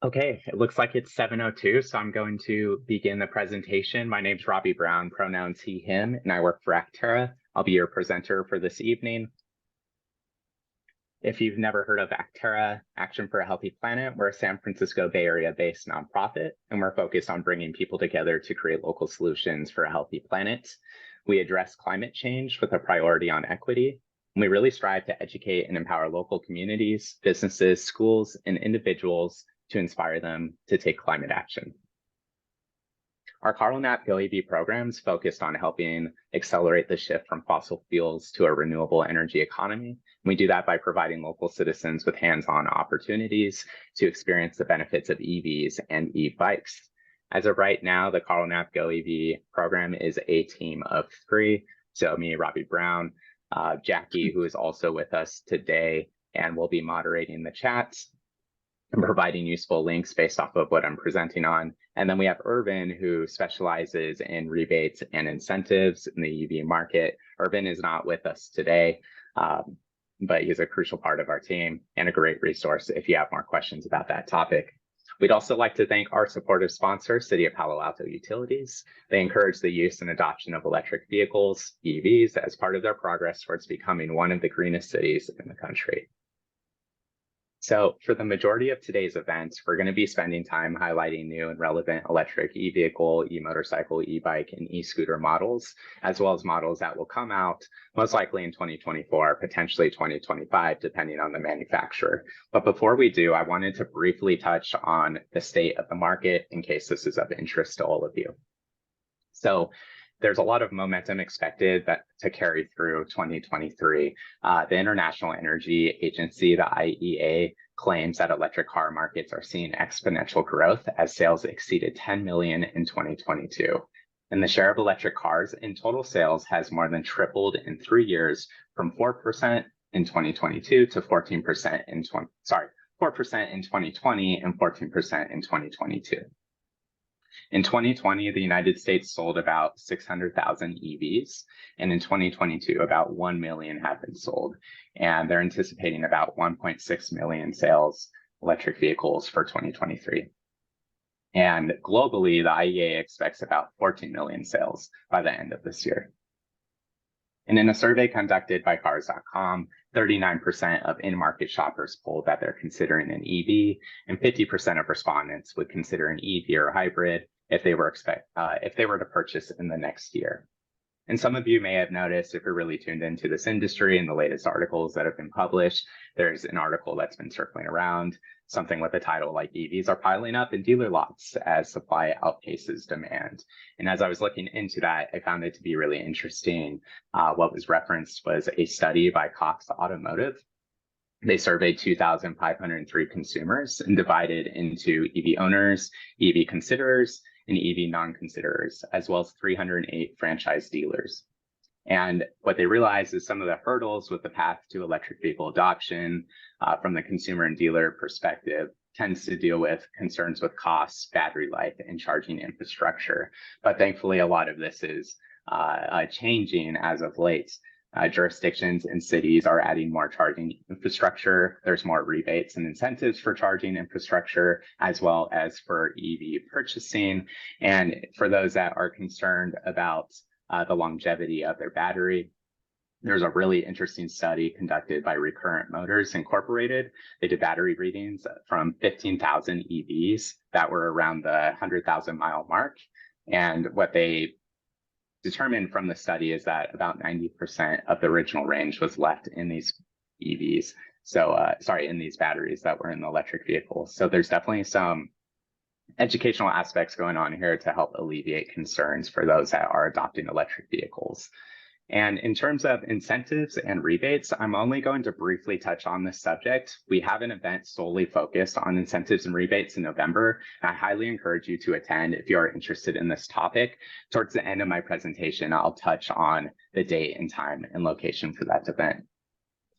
Okay, it looks like it's 7:02, so I'm going to begin the presentation. My name's Robbie Brown, pronouns he, him, and I work for Actera. I'll be your presenter for this evening. If you've never heard of Actera, Action for a Healthy Planet, we're a San Francisco Bay Area-based nonprofit, and we're focused on bringing people together to create local solutions for a healthy planet. We address climate change with a priority on equity, and we really strive to educate and empower local communities, businesses, schools, and individuals to inspire them to take climate action. Our Carl Knapp GoEV programs focused on helping accelerate the shift from fossil fuels to a renewable energy economy. We do that by providing local citizens with hands-on opportunities to experience the benefits of EVs and e-bikes. As of right now, the Carl Knapp GoEV program is a team of 3. So me, Robbie Brown, Jackie, who is also with us today and will be moderating the chat and providing useful links based off of what I'm presenting on. And then we have Irvin, who specializes in rebates and incentives in the EV market. Irvin is not with us today, but he's a crucial part of our team and a great resource if you have more questions about that topic. We'd also like to thank our supportive sponsor, City of Palo Alto Utilities. They encourage the use and adoption of electric vehicles, EVs, as part of their progress towards becoming one of the greenest cities in the country. So for the majority of today's events, we're going to be spending time highlighting new and relevant electric e-vehicle, e-motorcycle, e-bike, and e-scooter models, as well as models that will come out most likely in 2024, potentially 2025, depending on the manufacturer. But before we do, I wanted to briefly touch on the state of the market in case this is of interest to all of you. So there's a lot of momentum expected to carry through 2023. The International Energy Agency, the IEA, claims that electric car markets are seeing exponential growth as sales exceeded 10 million in 2022. And the share of electric cars in total sales has more than tripled in 3 years, from 4% in 2022 to 14% in 4% in 2020 and 14% in 2022. In 2020, the United States sold about 600,000 EVs, and in 2022, about 1 million have been sold. And they're anticipating about 1.6 million sales electric vehicles for 2023. And globally, the IEA expects about 14 million sales by the end of this year. And in a survey conducted by Cars.com, 39% of in-market shoppers polled that they're considering an EV, and 50% of respondents would consider an EV or hybrid if they were to purchase in the next year. And some of you may have noticed, if you're really tuned into this industry and the latest articles that have been published, there's an article that's been circling around, something with the title like EVs are piling up in dealer lots as supply outpaces demand. And as I was looking into that, I found it to be really interesting. What was referenced was a study by Cox Automotive. They surveyed 2,503 consumers and divided into EV owners, EV considerers, and EV non-considerers, as well as 308 franchise dealers. And what they realized is some of the hurdles with the path to electric vehicle adoption from the consumer and dealer perspective tends to deal with concerns with costs, battery life, and charging infrastructure. But thankfully, a lot of this is changing as of late. Jurisdictions and cities are adding more charging infrastructure. There's more rebates and incentives for charging infrastructure, as well as for EV purchasing. And for those that are concerned about the longevity of their battery, there's a really interesting study conducted by Recurrent Motors Incorporated. They did battery readings from 15,000 EVs that were around the 100,000 mile mark. And what they determined from the study is that about 90% of the original range was left in these EVs. So, in these batteries that were in the electric vehicles. So there's definitely some educational aspects going on here to help alleviate concerns for those that are adopting electric vehicles. And in terms of incentives and rebates, I'm only going to briefly touch on this subject. We have an event solely focused on incentives and rebates in November. I highly encourage you to attend if you are interested in this topic. Towards the end of my presentation, I'll touch on the date and time and location for that event.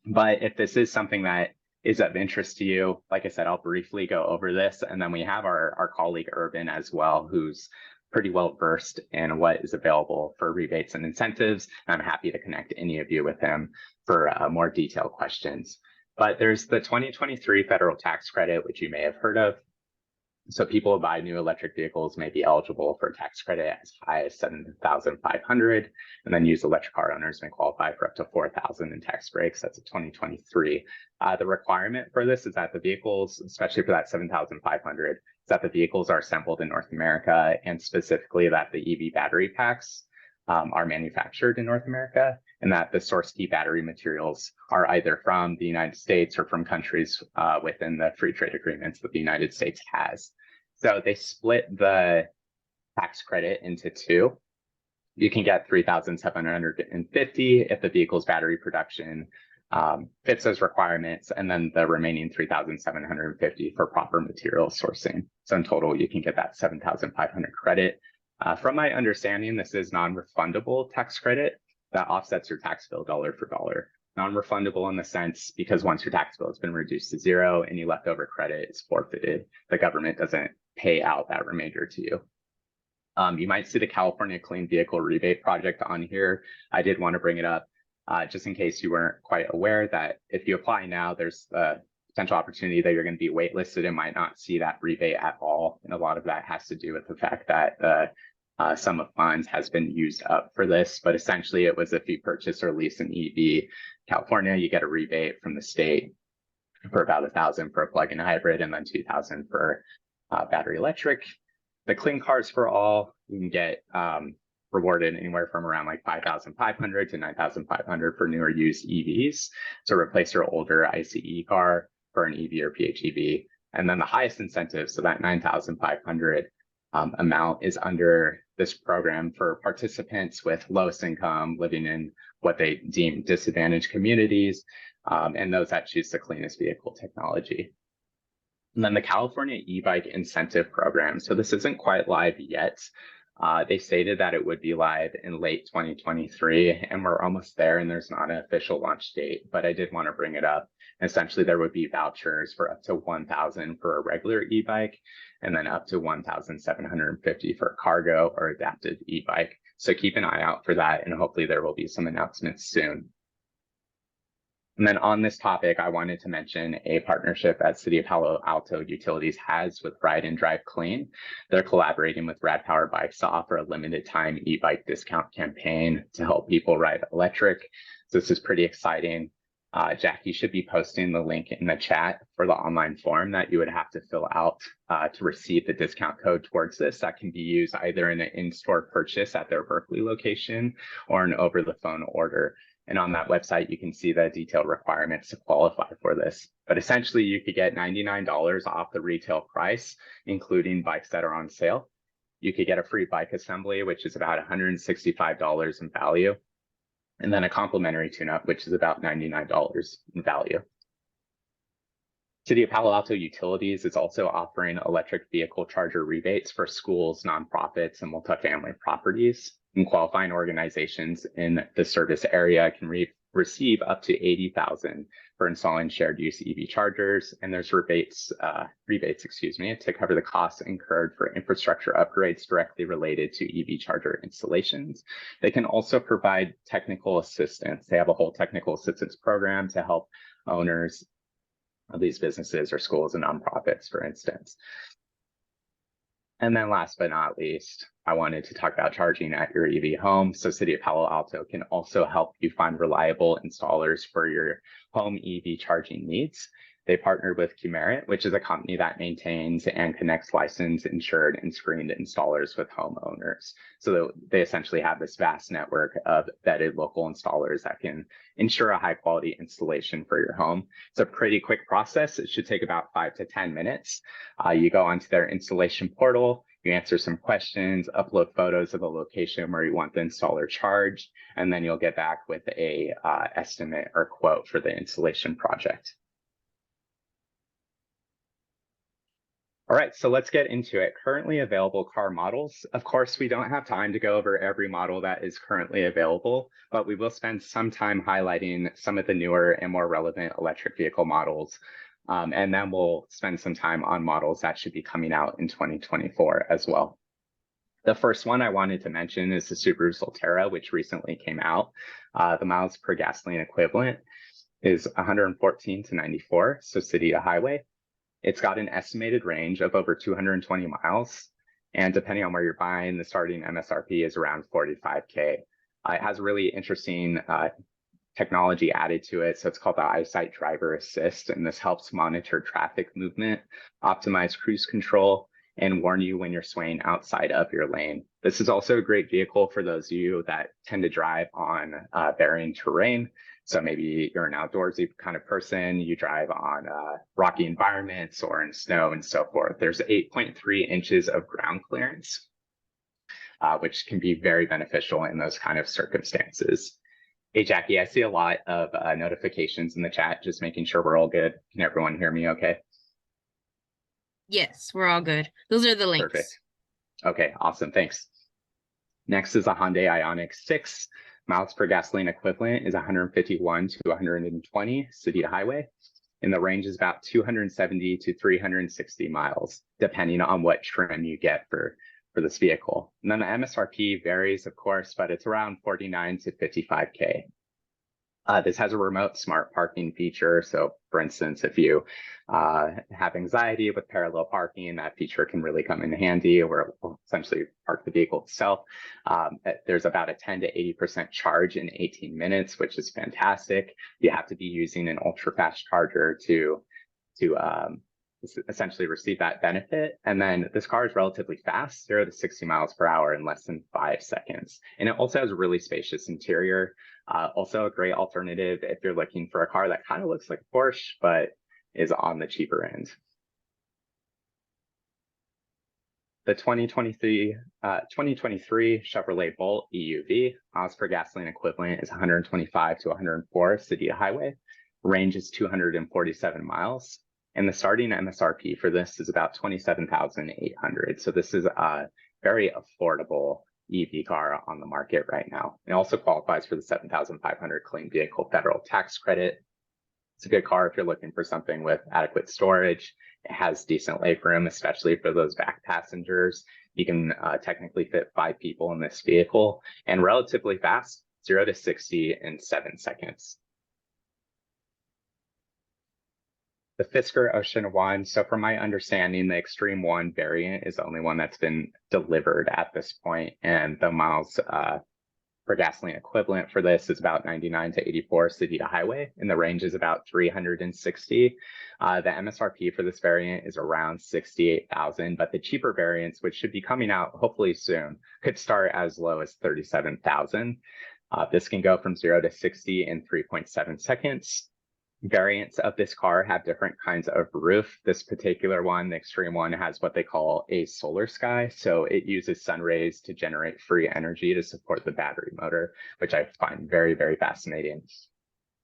But if this is something that is of interest to you, like I said, I'll briefly go over this. And then we have our colleague Irvin as well, who's pretty well versed in what is available for rebates and incentives. I'm happy to connect any of you with him for more detailed questions. But there's the 2023 federal tax credit, which you may have heard of. So people who buy new electric vehicles may be eligible for a tax credit as high as $7,500, and then used electric car owners may qualify for up to $4,000 in tax breaks. That's a 2023. The requirement for this is that the vehicles, especially for that $7,500, is that the vehicles are assembled in North America, and specifically that the EV battery packs are manufactured in North America, and that the source key battery materials are either from the United States or from countries within the free trade agreements that the United States has. So they split the tax credit into two. You can get $3,750 if the vehicle's battery production fits those requirements, and then the remaining $3,750 for proper material sourcing. So in total, you can get that $7,500 credit. From my understanding, this is non-refundable tax credit that offsets your tax bill dollar for dollar. Non-refundable in the sense because once your tax bill has been reduced to zero, any leftover credit is forfeited. The government doesn't pay out that remainder to you. You might see the California Clean Vehicle Rebate Project on here. I did want to bring it up just in case you weren't quite aware that if you apply now, there's a potential opportunity that you're going to be waitlisted and might not see that rebate at all. And a lot of that has to do with the fact that the sum of funds has been used up for this. But essentially, it was if you purchase or lease an EV, California, you get a rebate from the state for about $1,000 for a plug-in hybrid and then $2,000 for battery electric. The Clean Cars for All, you can get rewarded anywhere from around like $5,500 to $9,500 for newer used EVs. So replace your older ICE car for an EV or PHEV. And then the highest incentive, so that $9,500 amount is under this program for participants with lowest income living in what they deem disadvantaged communities, and those that choose the cleanest vehicle technology. And then the California e-bike incentive program. So this isn't quite live yet. They stated that it would be live in late 2023, and we're almost there, and there's not an official launch date, but I did want to bring it up. Essentially, there would be vouchers for up to $1,000 for a regular e-bike, and then up to $1,750 for a cargo or adaptive e-bike. So keep an eye out for that, and hopefully there will be some announcements soon. And then on this topic, I wanted to mention a partnership that City of Palo Alto Utilities has with Ride and Drive Clean. They're collaborating with Rad Power Bikes to offer a limited time e-bike discount campaign to help people ride electric. So this is pretty exciting. Jackie should be posting the link in the chat for the online form that you would have to fill out to receive the discount code towards this. That can be used either in an in-store purchase at their Berkeley location or an over-the-phone order. And on that website, you can see the detailed requirements to qualify for this. But essentially, you could get $99 off the retail price, including bikes that are on sale. You could get a free bike assembly, which is about $165 in value, and then a complimentary tune-up, which is about $99 in value. City of Palo Alto Utilities is also offering electric vehicle charger rebates for schools, nonprofits, and multifamily properties. And qualifying organizations in the service area can receive up to $80,000 for installing shared use EV chargers. And there's rebates to cover the costs incurred for infrastructure upgrades directly related to EV charger installations. They can also provide technical assistance. They have a whole technical assistance program to help owners of these businesses or schools and nonprofits, for instance. And then last but not least, I wanted to talk about charging at your EV home. So City of Palo Alto can also help you find reliable installers for your home EV charging needs. They partnered with Qmerit, which is a company that maintains and connects licensed, insured, and screened installers with homeowners. So they essentially have this vast network of vetted local installers that can ensure a high quality installation for your home. It's a pretty quick process. It should take about 5 to 10 minutes. You go onto their installation portal, you answer some questions, upload photos of the location where you want the installer charged, and then you'll get back with a estimate or quote for the installation project. All right, so let's get into it. Currently available car models. Of course, we don't have time to go over every model that is currently available, but we will spend some time highlighting some of the newer and more relevant electric vehicle models. And then we'll spend some time on models that should be coming out in 2024 as well. The first one I wanted to mention is the Subaru Solterra, which recently came out. The miles per gasoline equivalent is 114 to 94, so city to highway. It's got an estimated range of over 220 miles. And depending on where you're buying, the starting MSRP is around 45K. It has really interesting technology added to it. So it's called the EyeSight Driver Assist, and this helps monitor traffic movement, optimize cruise control, and warn you when you're swaying outside of your lane. This is also a great vehicle for those of you that tend to drive on varying terrain. So maybe you're an outdoorsy kind of person, you drive on rocky environments or in snow and so forth. There's 8.3 inches of ground clearance, which can be very beneficial in those kind of circumstances. Hey, Jackie, I see a lot of notifications in the chat, just making sure we're all good. Can everyone hear me okay? Yes, we're all good. Those are the links. Perfect. Okay, awesome, thanks. Next is a Hyundai Ioniq 6. Miles per gasoline equivalent is 151 to 120 city to highway. And the range is about 270 to 360 miles, depending on what trim you get for this vehicle. And then the MSRP varies, of course, but it's around 49 to 55K. This has a remote smart parking feature. So for instance, if you have anxiety with parallel parking, that feature can really come in handy, where it will essentially park the vehicle itself. There's about a 10 to 80% charge in 18 minutes, which is fantastic. You have to be using an ultra fast charger to essentially receive that benefit. And then this car is relatively fast, 0 to 60 miles per hour in less than 5 seconds. And it also has a really spacious interior. Also a great alternative if you're looking for a car that kind of looks like a Porsche, but is on the cheaper end. The 2023 Chevrolet Bolt EUV, miles per gasoline equivalent is 125 to 104 city to highway. Range is 247 miles. And the starting MSRP for this is about $27,800. So this is a very affordable EV car on the market right now. It also qualifies for the $7,500 clean vehicle federal tax credit. It's a good car if you're looking for something with adequate storage. It has decent legroom, especially for those back passengers. You can technically fit 5 people in this vehicle, and relatively fast, 0 to 60 in 7 seconds. The Fisker Ocean One. So from my understanding, the Extreme One variant is the only one that's been delivered at this point, and the miles per gasoline equivalent for this is about 99 to 84 city to highway, and the range is about 360. The MSRP for this variant is around 68,000, but the cheaper variants, which should be coming out hopefully soon, could start as low as 37,000. This can go from 0 to 60 in 3.7 seconds. Variants of this car have different kinds of roof. This particular one, the Extreme One, has what they call a solar sky. So it uses sun rays to generate free energy to support the battery motor, which I find very, very fascinating.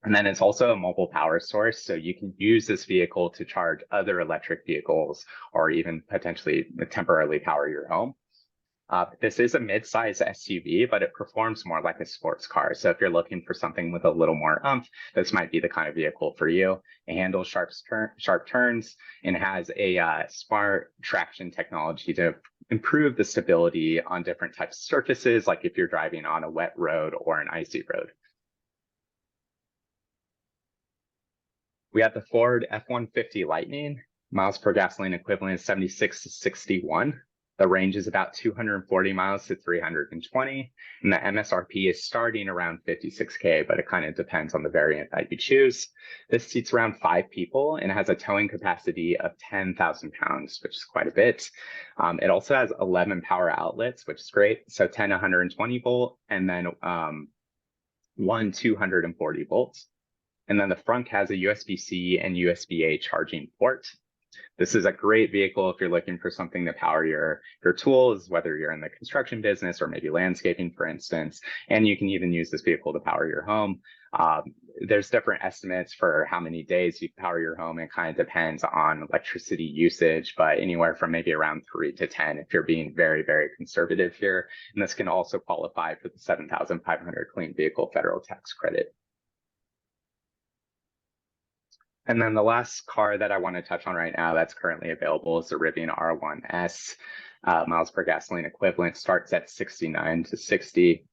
And then it's also a mobile power source. So you can use this vehicle to charge other electric vehicles or even potentially temporarily power your home. This is a mid-size SUV, but it performs more like a sports car. So if you're looking for something with a little more oomph, this might be the kind of vehicle for you. It handles sharp turns and has a smart traction technology to improve the stability on different types of surfaces, like if you're driving on a wet road or an icy road. We have the Ford F-150 Lightning. Miles per gasoline equivalent is 76 to 61. The range is about 240 miles to 320, and the MSRP is starting around 56K, but it kind of depends on the variant that you choose. This seats around 5 people and has a towing capacity of 10,000 pounds, which is quite a bit. It also has 11 power outlets, which is great. So 10 120 volt, and then 1 240 volts. And then the front has a USB-C and USB-A charging port. This is a great vehicle if you're looking for something to power your tools, whether you're in the construction business or maybe landscaping, for instance. And you can even use this vehicle to power your home. There's different estimates for how many days you power your home. It kind of depends on electricity usage, but anywhere from maybe around 3 to 10 if you're being very, very conservative here. And this can also qualify for the $7,500 clean vehicle federal tax credit. And then the last car that I want to touch on right now that's currently available is the Rivian R1S. Miles per gasoline equivalent starts at 69 to 60.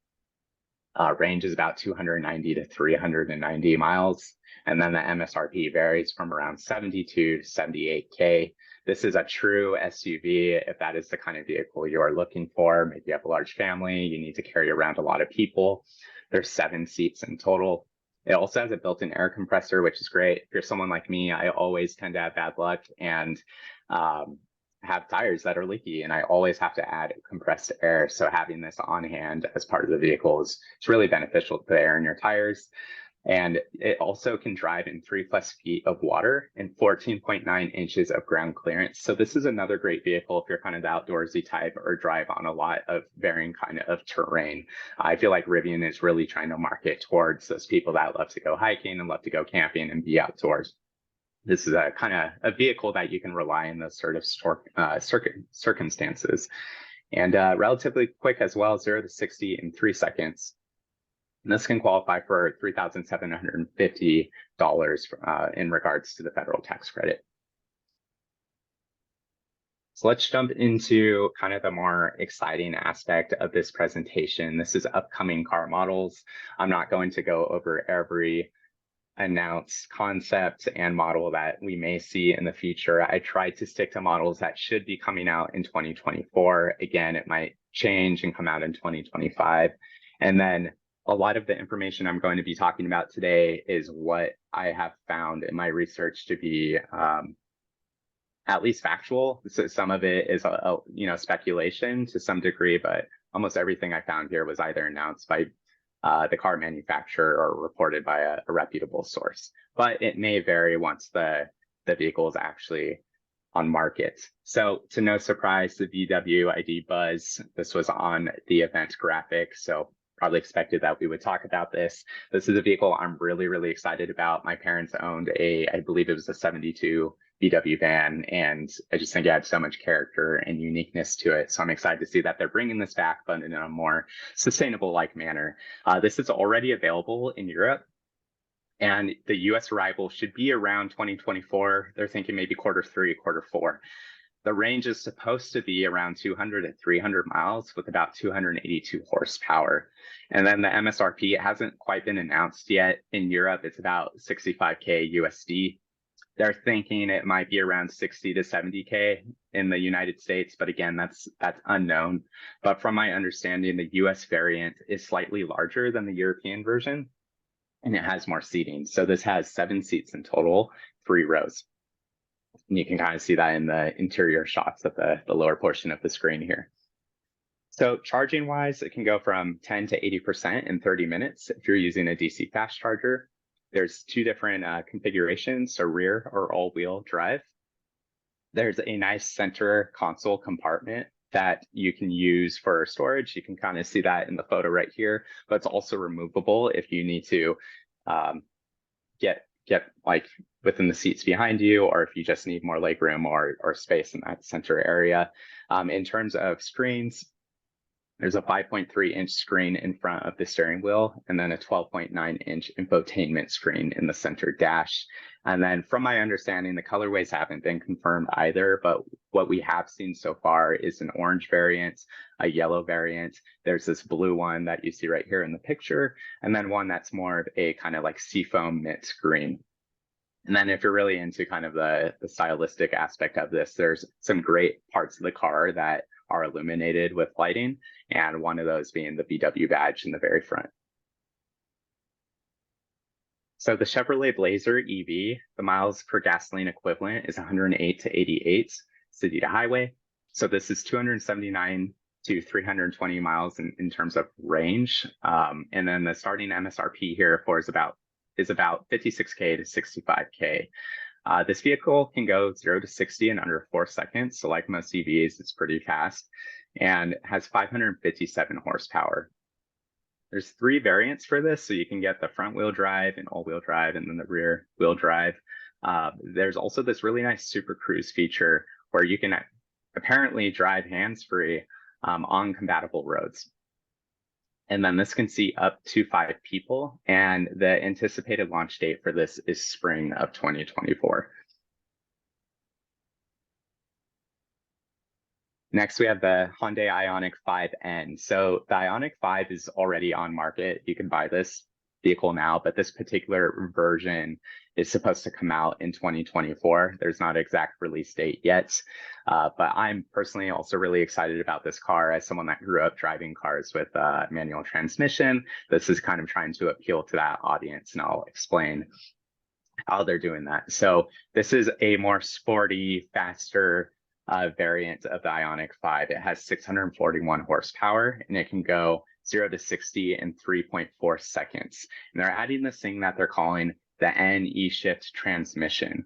Range is about 290 to 390 miles. And then the MSRP varies from around 72 to 78K. This is a true SUV if that is the kind of vehicle you are looking for. Maybe you have a large family, you need to carry around a lot of people. There's 7 seats in total. It also has a built-in air compressor, which is great. If you're someone like me, I always tend to have bad luck and have tires that are leaky, and I always have to add compressed air. So having this on hand as part of the vehicle is really beneficial to the air in your tires. And it also can drive in 3+ feet of water and 14.9 inches of ground clearance. So this is another great vehicle if you're kind of the outdoorsy type or drive on a lot of varying kind of terrain. I feel like Rivian is really trying to market towards those people that love to go hiking and love to go camping and be outdoors. This is a kind of a vehicle that you can rely in those sort of circumstances. And relatively quick as well, 0 to 60 in 3 seconds. And this can qualify for $3,750 in regards to the federal tax credit. So let's jump into kind of the more exciting aspect of this presentation. This is upcoming car models. I'm not going to go over every announced concept and model that we may see in the future. I tried to stick to models that should be coming out in 2024. Again, it might change and come out in 2025. And then a lot of the information I'm going to be talking about today is what I have found in my research to be at least factual. So some of it is speculation to some degree, but almost everything I found here was either announced by the car manufacturer or reported by a reputable source. But it may vary once the vehicle is actually on market. So to no surprise, the VW ID Buzz, this was on the event graphic. So probably expected that we would talk about this. This is a vehicle I'm really, really excited about. My parents owned I believe it was a 72 VW van, and I just think it had so much character and uniqueness to it. So I'm excited to see that they're bringing this back, but in a more sustainable-like manner. This is already available in Europe, and the US arrival should be around 2024. They're thinking maybe Q3, Q4. The range is supposed to be around 200 to 300 miles with about 282 horsepower. And then the MSRP, it hasn't quite been announced yet. In Europe, it's about 65K USD. They're thinking it might be around 60 to 70K in the United States, but again, that's unknown. But from my understanding, the US variant is slightly larger than the European version, and it has more seating. So this has 7 seats in total, 3 rows. And you can kind of see that in the interior shots of the lower portion of the screen here. So charging wise, it can go from 10 to 80% in 30 minutes if you're using a DC fast charger. There's 2 different configurations, so rear or all-wheel drive. There's a nice center console compartment that you can use for storage. You can kind of see that in the photo right here, but it's also removable if you need to get like within the seats behind you, or if you just need more legroom or space in that center area. In terms of screens, there's a 5.3-inch screen in front of the steering wheel, and then a 12.9-inch infotainment screen in the center dash. And then from my understanding, the colorways haven't been confirmed either, but what we have seen so far is an orange variant, a yellow variant. There's this blue one that you see right here in the picture, and then one that's more of a kind of like seafoam mint green. And then if you're really into kind of the stylistic aspect of this, there's some great parts of the car that are illuminated with lighting, and one of those being the VW badge in the very front. So the Chevrolet Blazer EV, the miles per gasoline equivalent is 108 to 88 city to highway. So this is 279 to 320 miles in terms of range. And then the starting MSRP here for is about 56K to 65K. This vehicle can go 0 to 60 in under 4 seconds. So like most EVs, it's pretty fast, and has 557 horsepower. There's 3 variants for this. So you can get the front wheel drive and all wheel drive, and then the rear wheel drive. There's also this really nice Super Cruise feature where you can apparently drive hands-free on compatible roads. And then this can seat up to 5 people, and the anticipated launch date for this is spring of 2024. Next, we have the Hyundai Ioniq 5N. So the Ioniq 5 is already on market. You can buy this vehicle now, but this particular version is supposed to come out in 2024. There's not an exact release date yet, but I'm personally also really excited about this car as someone that grew up driving cars with manual transmission. This is kind of trying to appeal to that audience, and I'll explain how they're doing that. So this is a more sporty, faster variant of the Ioniq 5. It has 641 horsepower, and it can go 0 to 60 in 3.4 seconds. And they're adding this thing that they're calling the N-eShift transmission.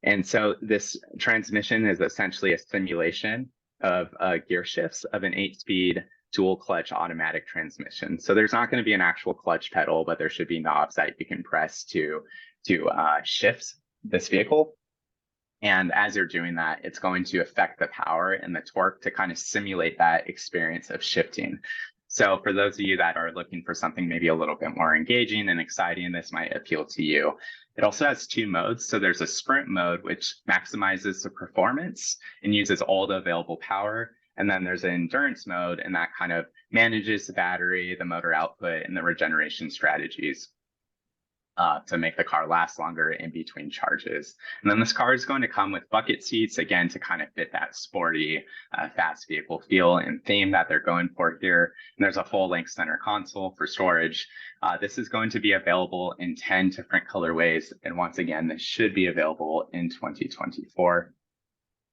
And so this transmission is essentially a simulation of gear shifts of an 8-speed dual clutch automatic transmission. So there's not going to be an actual clutch pedal, but there should be knobs that you can press to shift this vehicle. And as you're doing that, it's going to affect the power and the torque to kind of simulate that experience of shifting. So for those of you that are looking for something maybe a little bit more engaging and exciting, this might appeal to you. It also has 2 modes. So there's a sprint mode, which maximizes the performance and uses all the available power. And then there's an endurance mode, and that kind of manages the battery, the motor output, and the regeneration strategies to make the car last longer in between charges. And then this car is going to come with bucket seats, again, to kind of fit that sporty, fast vehicle feel and theme that they're going for here. And there's a full-length center console for storage. This is going to be available in 10 different colorways. And once again, this should be available in 2024.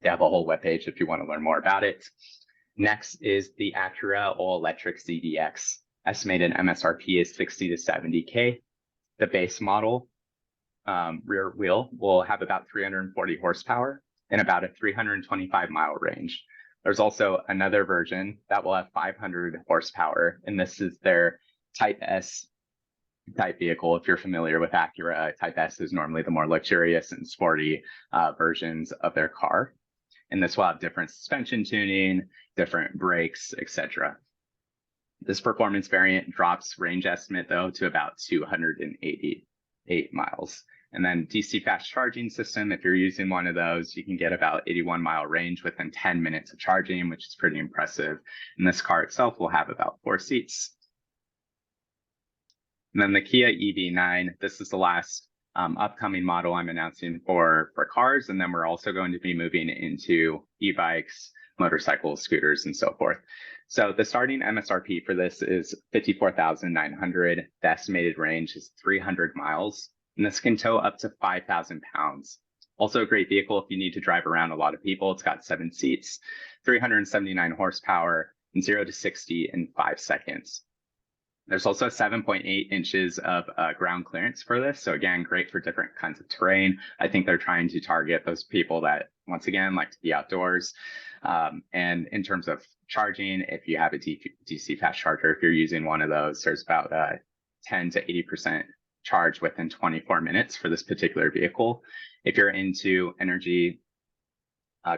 They have a whole webpage if you want to learn more about it. Next is the Acura all-electric ZDX. Estimated MSRP is 60 to 70K. The base model rear wheel will have about 340 horsepower and about a 325-mile range. There's also another version that will have 500 horsepower, and this is their Type S type vehicle. If you're familiar with Acura, Type S is normally the more luxurious and sporty versions of their car. And this will have different suspension tuning, different brakes, etc. This performance variant drops range estimate, though, to about 288 miles. And then DC fast charging system, if you're using one of those, you can get about 81-mile range within 10 minutes of charging, which is pretty impressive. And this car itself will have about 4 seats. And then the Kia EV9, this is the last upcoming model I'm announcing for cars. And then we're also going to be moving into e-bikes, motorcycles, scooters, and so forth. So the starting MSRP for this is $54,900. The estimated range is 300 miles, and this can tow up to 5,000 pounds. Also a great vehicle if you need to drive around a lot of people. It's got 7 seats, 379 horsepower, and 0 to 60 in 5 seconds. There's also 7.8 inches of ground clearance for this. So again, great for different kinds of terrain. I think they're trying to target those people that, once again, like to be outdoors. And in terms of charging, if you have a DC fast charger, if you're using one of those, there's about 10 to 80% charge within 24 minutes for this particular vehicle. If you're into energy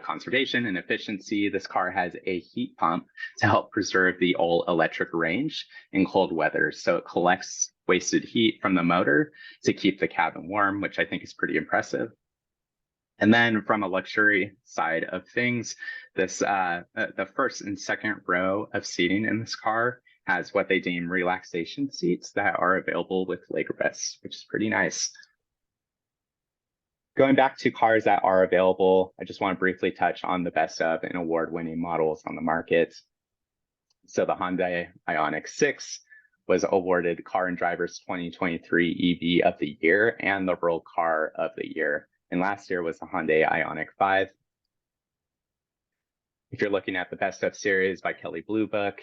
conservation and efficiency, this car has a heat pump to help preserve the all-electric range in cold weather. So it collects wasted heat from the motor to keep the cabin warm, which I think is pretty impressive. And then from a luxury side of things, this the first and second row of seating in this car has what they deem relaxation seats that are available with leg rests, which is pretty nice. Going back to cars that are available, I just want to briefly touch on the best of and award-winning models on the market. So the Hyundai Ioniq 6 was awarded Car and Driver's 2023 EV of the Year and the World Car of the Year. And last year was the Hyundai Ioniq 5. If you're looking at the Best of series by Kelley Blue Book,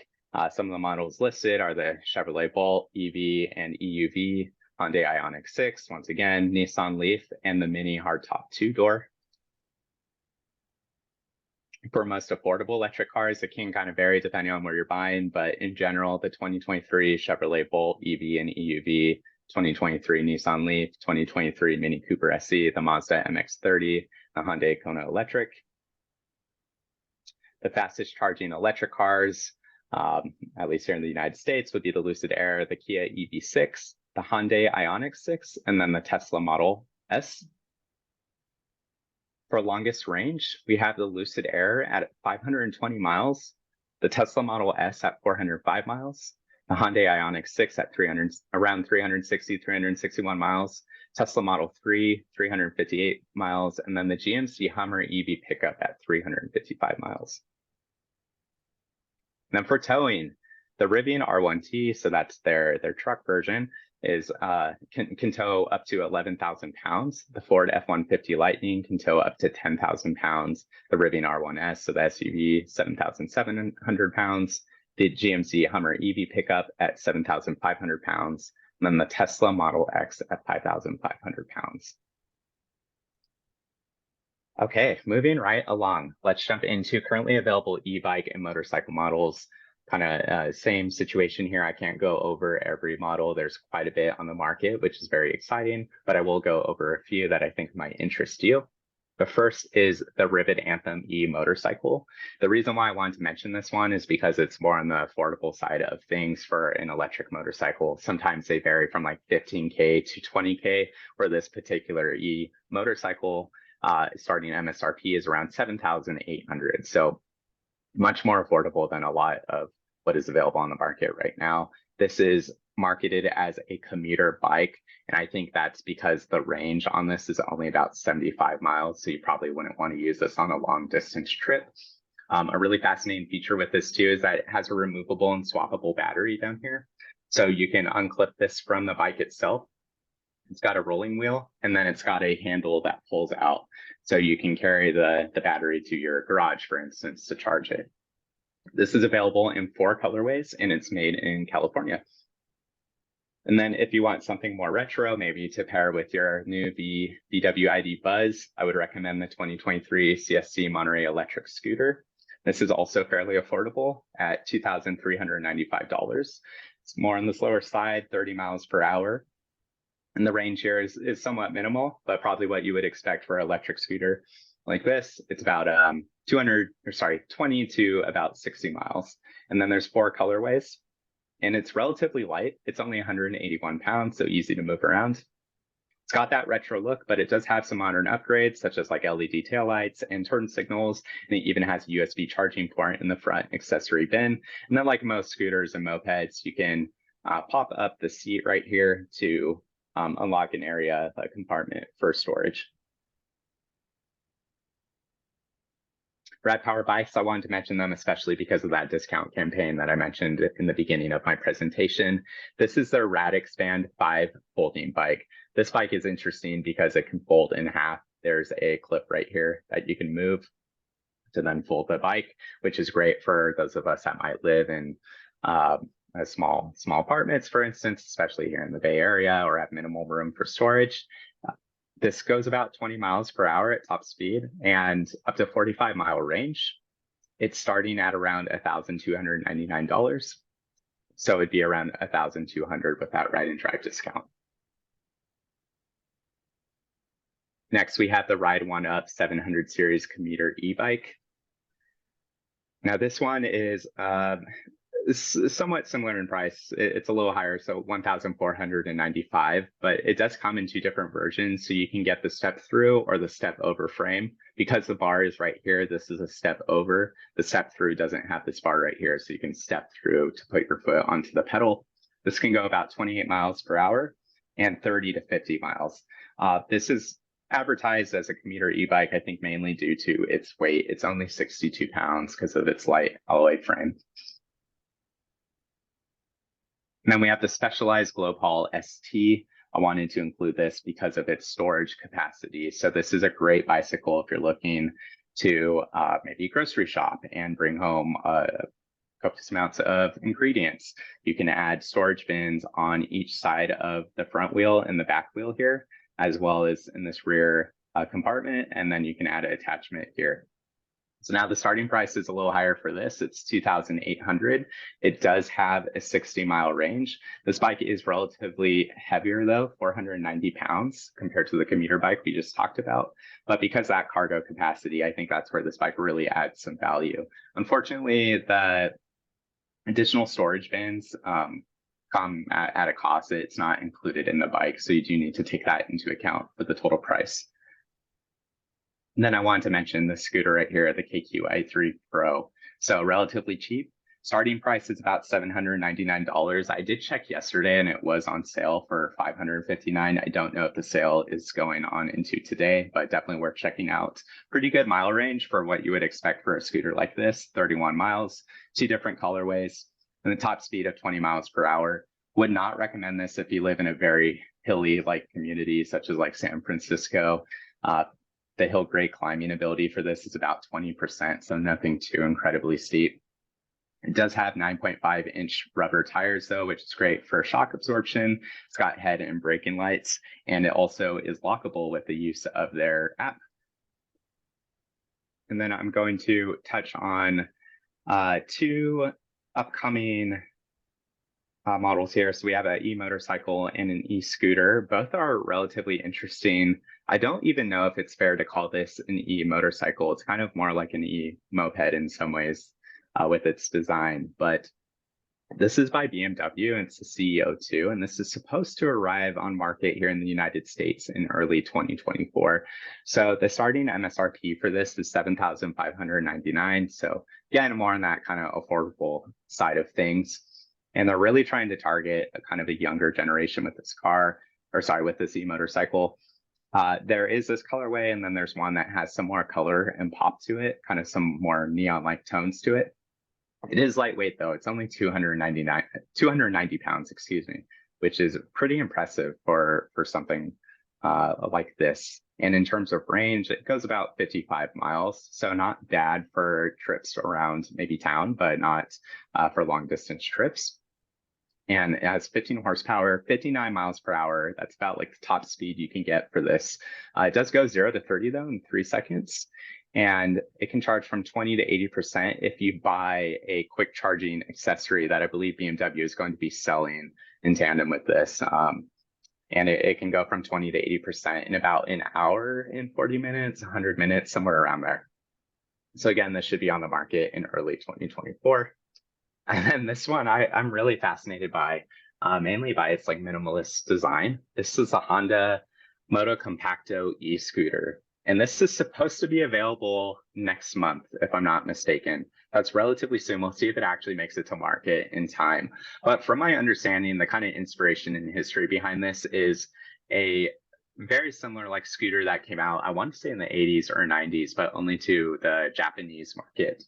some of the models listed are the Chevrolet Bolt EV and EUV, Hyundai Ioniq 6, once again, Nissan Leaf, and the Mini Hardtop 2-door. For most affordable electric cars, it can kind of vary depending on where you're buying, but in general, the 2023 Chevrolet Bolt EV and EUV, 2023 Nissan Leaf, 2023 Mini Cooper SE, the Mazda MX-30, the Hyundai Kona Electric. The fastest charging electric cars, at least here in the United States, would be the Lucid Air, the Kia EV6, the Hyundai Ioniq 6, and then the Tesla Model S. For longest range, we have the Lucid Air at 520 miles, the Tesla Model S at 405 miles, the Hyundai Ioniq 6 at around 361 miles, Tesla Model 3, 358 miles, and then the GMC Hummer EV pickup at 355 miles. And then for towing, the Rivian R1T, so that's their truck version, is can tow up to 11,000 pounds. The Ford F-150 Lightning can tow up to 10,000 pounds. The Rivian R1S, so the SUV, 7,700 pounds. The GMC Hummer EV pickup at 7,500 pounds. And then the Tesla Model X at 5,500 pounds. Okay, moving right along. Let's jump into currently available e-bike and motorcycle models. Kind of same situation here. I can't go over every model. There's quite a bit on the market, which is very exciting, but I will go over a few that I think might interest you. The first is the Rivet Anthem E motorcycle. The reason why I wanted to mention this one is because it's more on the affordable side of things for an electric motorcycle. Sometimes they vary from like 15K to 20K, where this particular E motorcycle starting MSRP is around 7,800. So much more affordable than a lot of what is available on the market right now. This is marketed as a commuter bike, and I think that's because the range on this is only about 75 miles, so you probably wouldn't want to use this on a long distance trip. A really fascinating feature with this too is that it has a removable and swappable battery down here. So you can unclip this from the bike itself. It's got a rolling wheel, and then it's got a handle that pulls out. So you can carry the battery to your garage, for instance, to charge it. This is available in 4 colorways, and it's made in California. And then if you want something more retro, maybe to pair with your new VW ID Buzz, I would recommend the 2023 CSC Monterey electric scooter. This is also fairly affordable at $2,395. It's more on the slower side, 30 miles per hour. And the range here is somewhat minimal, but probably what you would expect for an electric scooter like this. It's about 20 to about 60 miles. And then there's 4 colorways, and it's relatively light. It's only 181 pounds, so easy to move around. It's got that retro look, but it does have some modern upgrades, such as like LED taillights and turn signals, and it even has a USB charging port in the front accessory bin. And then like most scooters and mopeds, you can pop up the seat right here to unlock an area, a compartment for storage. Rad Power bikes, I wanted to mention them especially because of that discount campaign that I mentioned in the beginning of my presentation. This is their Rad Expand 5 folding bike. This bike is interesting because it can fold in half. There's a clip right here that you can move to then fold the bike, which is great for those of us that might live in small apartments, for instance, especially here in the Bay Area, or have minimal room for storage. This goes about 20 miles per hour at top speed and up to 45-mile range. It's starting at around $1,299. So it'd be around $1,200 with that ride and drive discount. Next, we have the Ride 1UP 700 series commuter e-bike. Now this one is somewhat similar in price. It's a little higher, so $1,495, but it does come in 2 different versions. So you can get the step through or the step over frame. Because the bar is right here, this is a step over. The step through doesn't have this bar right here, so you can step through to put your foot onto the pedal. This can go about 28 miles per hour and 30 to 50 miles. This is advertised as a commuter e-bike, I think mainly due to its weight. It's only 62 pounds because of its light alloy frame. And then we have the Specialized Global ST. I wanted to include this because of its storage capacity. So this is a great bicycle if you're looking to maybe grocery shop and bring home copious amounts of ingredients. You can add storage bins on each side of the front wheel and the back wheel here, as well as in this rear compartment. And then you can add an attachment here. So now the starting price is a little higher for this. It's $2,800. It does have a 60-mile range. This bike is relatively heavier though, 490 pounds compared to the commuter bike we just talked about. But because of that cargo capacity, I think that's where this bike really adds some value. Unfortunately, the additional storage bins come at a cost. It's not included in the bike, so you do need to take that into account for the total price. And then I wanted to mention the scooter right here, the KQi3 Pro. So relatively cheap. Starting price is about $799. I did check yesterday and it was on sale for $559. I don't know if the sale is going on into today, but definitely worth checking out. Pretty good mile range for what you would expect for a scooter like this, 31 miles, 2 different colorways, and the top speed of 20 miles per hour. Would not recommend this if you live in a very hilly like community such as like San Francisco. The hill grade climbing ability for this is about 20%, so nothing too incredibly steep. It does have 9.5-inch rubber tires, though, which is great for shock absorption. It's got head and braking lights, and it also is lockable with the use of their app. And then I'm going to touch on 2 upcoming models here. So we have an e-motorcycle and an e-scooter. Both are relatively interesting. I don't even know if it's fair to call this an e-motorcycle. It's kind of more like an e-moped in some ways. With its design, but this is by BMW and it's the CEO2, and this is supposed to arrive on market here in the United States in early 2024. So the starting MSRP for this is $7,599. So again, more on that kind of affordable side of things. And they're really trying to target a kind of a younger generation with this with this e-motorcycle. There is this colorway, and then there's one that has some more color and pop to it, kind of some more neon-like tones to it. It is lightweight though. It's only 290 pounds, excuse me, which is pretty impressive for something like this. And in terms of range, it goes about 55 miles. So not bad for trips around maybe town, but not for long distance trips. And it has 15 horsepower, 59 miles per hour. That's about like the top speed you can get for this. It does go 0 to 30 though in 3 seconds. And it can charge from 20 to 80% if you buy a quick charging accessory that I believe BMW is going to be selling in tandem with this. And it can go from 20 to 80% in about an hour and 40 minutes, 100 minutes, somewhere around there. So again, this should be on the market in early 2024. And then this one I'm really fascinated by, mainly by its like minimalist design. This is a Honda Moto Compacto e-scooter. And this is supposed to be available next month, if I'm not mistaken. That's relatively soon. We'll see if it actually makes it to market in time. But from my understanding, the kind of inspiration and history behind this is a very similar like scooter that came out, I want to say in the 80s or 90s, but only to the Japanese market.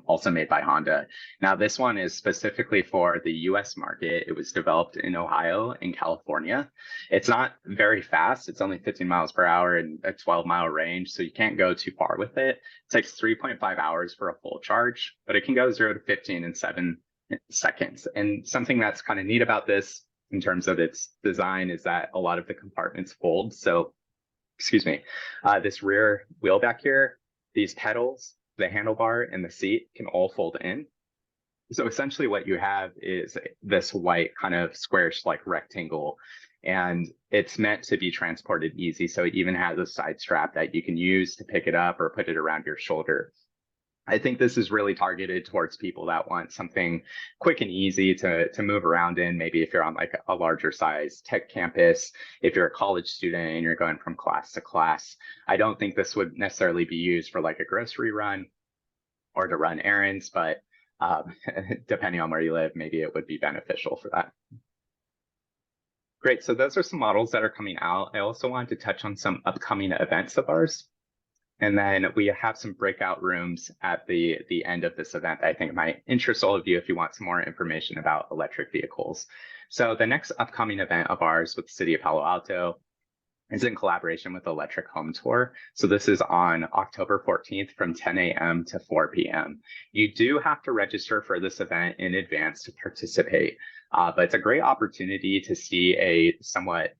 Also made by Honda. Now, this one is specifically for the US market. It was developed in Ohio and California. It's not very fast. It's only 15 miles per hour and a 12-mile range, so you can't go too far with it. It takes 3.5 hours for a full charge, but it can go 0 to 15 in 7 seconds. And something that's kind of neat about this in terms of its design is that a lot of the compartments fold. So, excuse me, this rear wheel back here, these pedals, the handlebar and the seat can all fold in. So essentially what you have is this white kind of squarish like rectangle, and it's meant to be transported easy. So it even has a side strap that you can use to pick it up or put it around your shoulder. I think this is really targeted towards people that want something quick and easy to move around in. Maybe if you're on like a larger size tech campus, if you're a college student and you're going from class to class. I don't think this would necessarily be used for like a grocery run or to run errands, but depending on where you live, maybe it would be beneficial for that. Great, so those are some models that are coming out. I also wanted to touch on some upcoming events of ours. And then we have some breakout rooms at the end of this event that I think might interest all of you if you want some more information about electric vehicles. So the next upcoming event of ours with the City of Palo Alto is in collaboration with Electric Home Tour. So this is on October 14th from 10 a.m. to 4 p.m. You do have to register for this event in advance to participate, but it's a great opportunity to see a somewhat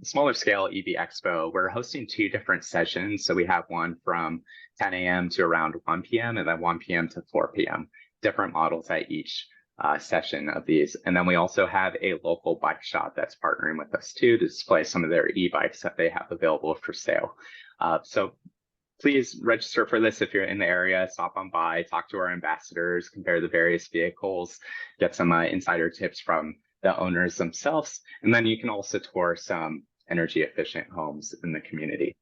smaller scale EV Expo. We're hosting 2 different sessions. So we have one from 10 a.m. to around 1 p.m. and then 1 p.m. to 4 p.m. Different models at each session of these. And then we also have a local bike shop that's partnering with us too to display some of their e-bikes that they have available for sale. So please register for this if you're in the area, stop on by, talk to our ambassadors, compare the various vehicles, get some insider tips from the owners themselves. And then you can also tour some energy efficient homes in the community.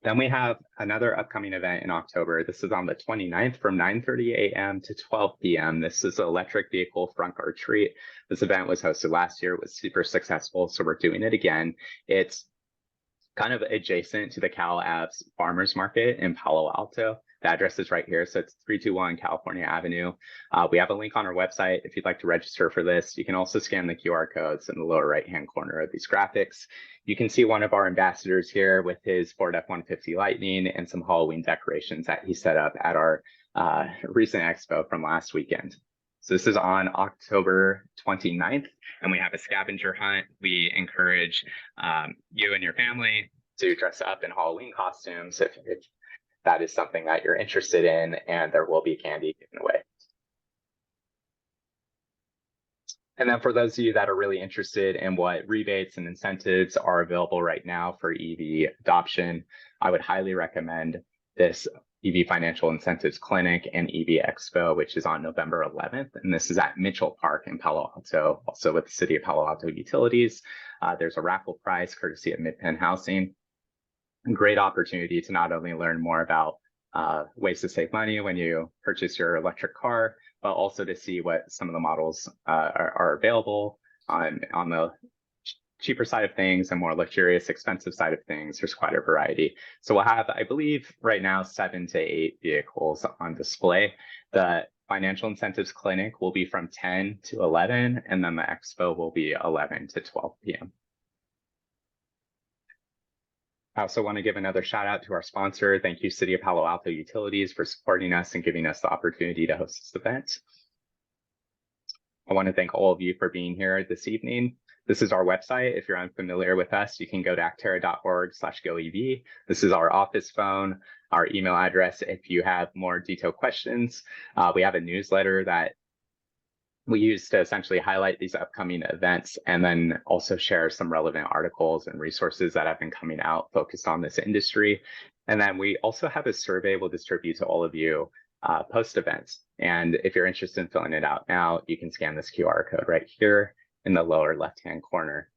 Then we have another upcoming event in October. This is on the 29th from 9:30 a.m. to 12 p.m. This is the electric vehicle front guard treat. This event was hosted last year. It was super successful, so we're doing it again. It's kind of adjacent to the Cal Apps Farmers Market in Palo Alto. The address is right here, so it's 321 California Avenue. We have a link on our website if you'd like to register for this. You can also scan the QR codes in the lower right-hand corner of these graphics. You can see one of our ambassadors here with his Ford F-150 Lightning and some Halloween decorations that he set up at our recent expo from last weekend. So this is on October 29th, and we have a scavenger hunt. We encourage you and your family to dress up in Halloween costumes if that is something that you're interested in, and there will be candy given away. And then for those of you that are really interested in what rebates and incentives are available right now for EV adoption, I would highly recommend this EV Financial Incentives Clinic and EV Expo, which is on November 11th. And this is at Mitchell Park in Palo Alto, also with the City of Palo Alto Utilities. There's a raffle prize courtesy of Midpen Housing. Great opportunity to not only learn more about ways to save money when you purchase your electric car, but also to see what some of the models are available on the cheaper side of things and more luxurious, expensive side of things. There's quite a variety. So we'll have, I believe, right now, 7 to 8 vehicles on display. The Financial Incentives Clinic will be from 10 to 11, and then the expo will be 11 to 12 p.m. I also want to give another shout out to our sponsor. Thank you, City of Palo Alto Utilities, for supporting us and giving us the opportunity to host this event. I want to thank all of you for being here this evening. This is our website. If you're unfamiliar with us, you can go to actera.org/goev. This is our office phone, our email address. If you have more detailed questions, we have a newsletter that we use to essentially highlight these upcoming events and then also share some relevant articles and resources that have been coming out focused on this industry. And then we also have a survey we'll distribute to all of you post events. And if you're interested in filling it out now, you can scan this QR code right here in the lower left-hand corner.